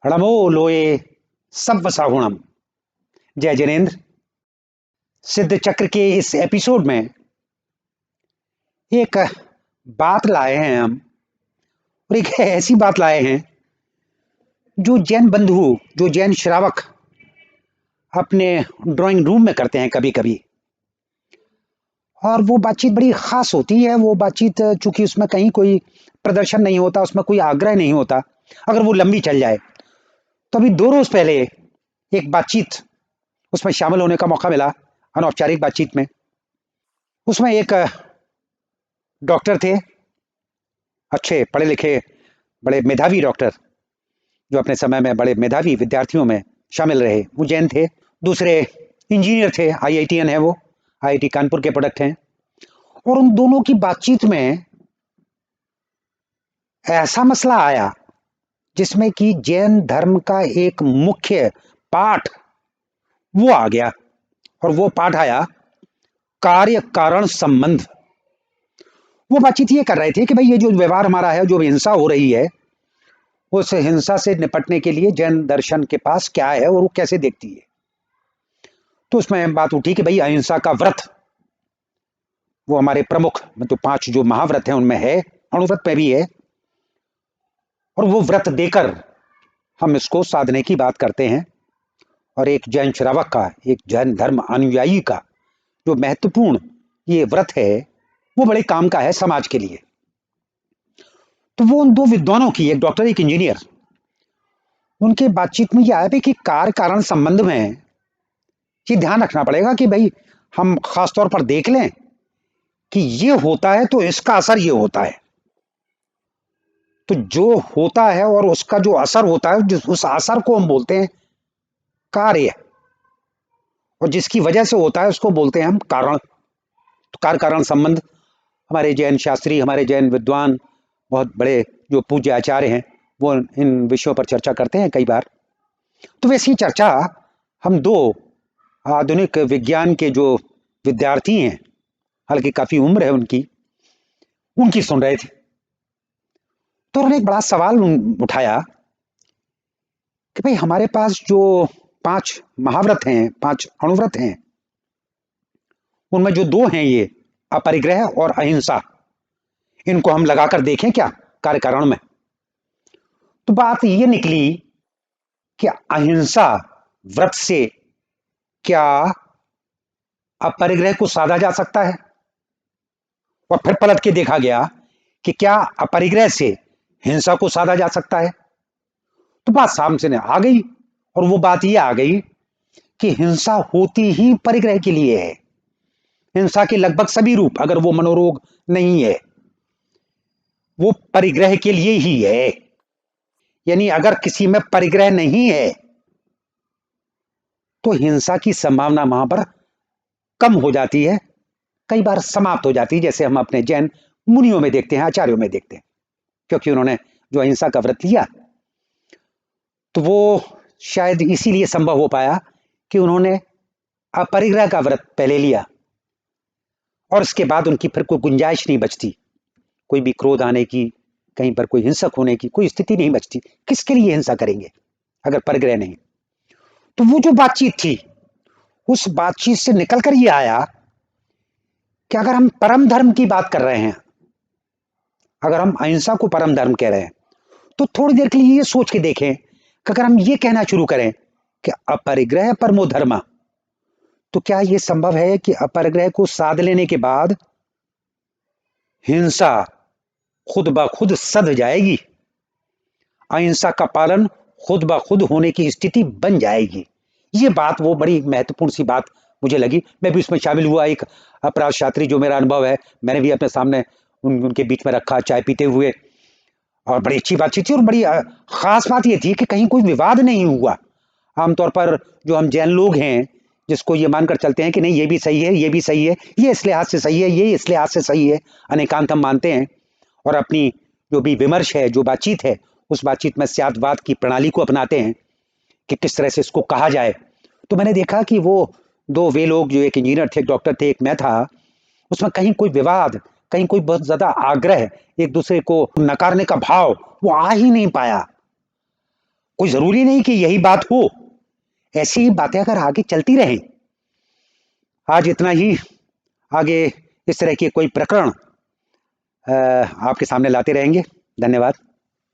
रणमो लोये सव्वसाहुणम। जय जिनेन्द्र। सिद्ध चक्र के इस एपिसोड में एक बात लाए हैं हम, और एक ऐसी बात लाए हैं जो जैन बंधु, जो जैन श्रावक अपने ड्राइंग रूम में करते हैं कभी कभी। और वो बातचीत बड़ी खास होती है। वो बातचीत चूंकि उसमें कहीं कोई प्रदर्शन नहीं होता, उसमें कोई आग्रह नहीं होता। अगर वो लंबी चल जाए तो अभी 2 रोज पहले एक बातचीत उसमें शामिल होने का मौका मिला, अनौपचारिक बातचीत में। उसमें एक डॉक्टर थे, अच्छे पढ़े लिखे बड़े मेधावी डॉक्टर, जो अपने समय में बड़े मेधावी विद्यार्थियों में शामिल रहे। वो जैन थे। दूसरे इंजीनियर थे, आईआईटीएन है, वो आईआईटी कानपुर के प्रोडक्ट हैं। और उन दोनों की बातचीत में ऐसा मसला आया जिसमें कि जैन धर्म का एक मुख्य पाठ वो आ गया। और वो पाठ आया कार्य कारण संबंध। वो बातचीत ये कर रहे थे कि भाई ये जो व्यवहार हमारा है, जो हिंसा हो रही है, उस हिंसा से निपटने के लिए जैन दर्शन के पास क्या है और वो कैसे देखती है। तो उसमें बात उठी कि भाई अहिंसा का व्रत वो हमारे प्रमुख, मतलब 5 जो महाव्रत हैं उनमें है, अणुव्रत में भी है। और वो व्रत देकर हम इसको साधने की बात करते हैं। और एक जैन श्रावक का, एक जैन धर्म अनुयायी का जो महत्वपूर्ण ये व्रत है, वो बड़े काम का है समाज के लिए। तो वो उन 2 विद्वानों की, एक डॉक्टर एक इंजीनियर, उनके बातचीत में ये आया कि कार्य कारण संबंध में ये ध्यान रखना पड़ेगा कि भाई हम खास तौर पर देख लें कि ये होता है तो इसका असर ये होता है। तो जो होता है और उसका जो असर होता है, उस असर को हम बोलते हैं कार्य, और जिसकी वजह से होता है उसको बोलते हैं हम कारण। तो कार्य कारण संबंध हमारे जैन शास्त्री, हमारे जैन विद्वान, बहुत बड़े जो पूज्य आचार्य हैं, वो इन विषयों पर चर्चा करते हैं कई बार। तो वैसी चर्चा हम 2 आधुनिक विज्ञान के जो विद्यार्थी हैं, हालांकि काफी उम्र है उनकी सुन रहे थे। तो उन्होंने एक बड़ा सवाल उठाया कि भाई हमारे पास जो 5 महाव्रत हैं, 5 अणुव्रत हैं, उनमें जो 2 हैं, ये अपरिग्रह और अहिंसा, इनको हम लगाकर देखें क्या कार्य कारण में। तो बात ये निकली कि अहिंसा व्रत से क्या अपरिग्रह को साधा जा सकता है। और फिर पलट के देखा गया कि क्या अपरिग्रह से हिंसा को साधा जा सकता है। तो बात सामने आ गई, और वो बात ये आ गई कि हिंसा होती ही परिग्रह के लिए है। हिंसा के लगभग सभी रूप, अगर वो मनोरोग नहीं है, वो परिग्रह के लिए ही है। यानी अगर किसी में परिग्रह नहीं है तो हिंसा की संभावना वहां पर कम हो जाती है, कई बार समाप्त हो जाती है, जैसे हम अपने जैन मुनियों में देखते हैं, आचार्यों में देखते हैं। क्योंकि उन्होंने जो अहिंसा का व्रत लिया, तो वो शायद इसीलिए संभव हो पाया कि उन्होंने अपरिग्रह का व्रत पहले लिया, और उसके बाद उनकी फिर कोई गुंजाइश नहीं बचती, कोई भी क्रोध आने की, कहीं पर कोई हिंसक होने की कोई स्थिति नहीं बचती। किसके लिए हिंसा करेंगे अगर परिग्रह नहीं। तो वो जो बातचीत थी, उस बातचीत से निकलकर ये आया कि अगर हम परम धर्म की बात कर रहे हैं, अगर हम अहिंसा को परम धर्म कह रहे हैं, तो थोड़ी देर के लिए ये सोच के देखें कि अगर हम ये कहना शुरू करें कि अपरिग्रह परमो धर्म, तो क्या यह संभव है कि अपरिग्रह को साध लेने के बाद हिंसा खुद ब खुद सध जाएगी, अहिंसा का पालन खुद ब खुद होने की स्थिति बन जाएगी। ये बात वो बड़ी महत्वपूर्ण सी बात मुझे लगी। मैं भी उसमें शामिल हुआ। एक अपराध शास्त्री जो मेरा अनुभव है, मैंने भी अपने सामने उनके बीच में रखा चाय पीते हुए, और बड़ी अच्छी बातचीत थी। और बड़ी खास बात यह थी कि कहीं कोई विवाद नहीं हुआ। आमतौर पर जो हम जैन लोग हैं, जिसको ये मानकर चलते हैं कि नहीं ये भी सही है, ये भी सही है, ये इस लिहाज से सही है, ये इस लिहाज से सही है, अनेकांत हम मानते हैं। और अपनी जो भी विमर्श है, जो बातचीत है, उस बातचीत में स्यादवाद की प्रणाली को अपनाते हैं कि किस तरह से इसको कहा जाए। तो मैंने देखा कि वो 2 वे लोग, जो एक इंजीनियर थे, एक डॉक्टर थे, एक मैं था, उसमें कहीं कोई विवाद, कहीं कोई बहुत ज्यादा आग्रह, एक दूसरे को नकारने का भाव वो आ ही नहीं पाया। कोई जरूरी नहीं कि यही बात हो, ऐसी ही बातें अगर आगे चलती रहें। आज इतना ही, आगे इस तरह के कोई प्रकरण आपके सामने लाते रहेंगे। धन्यवाद।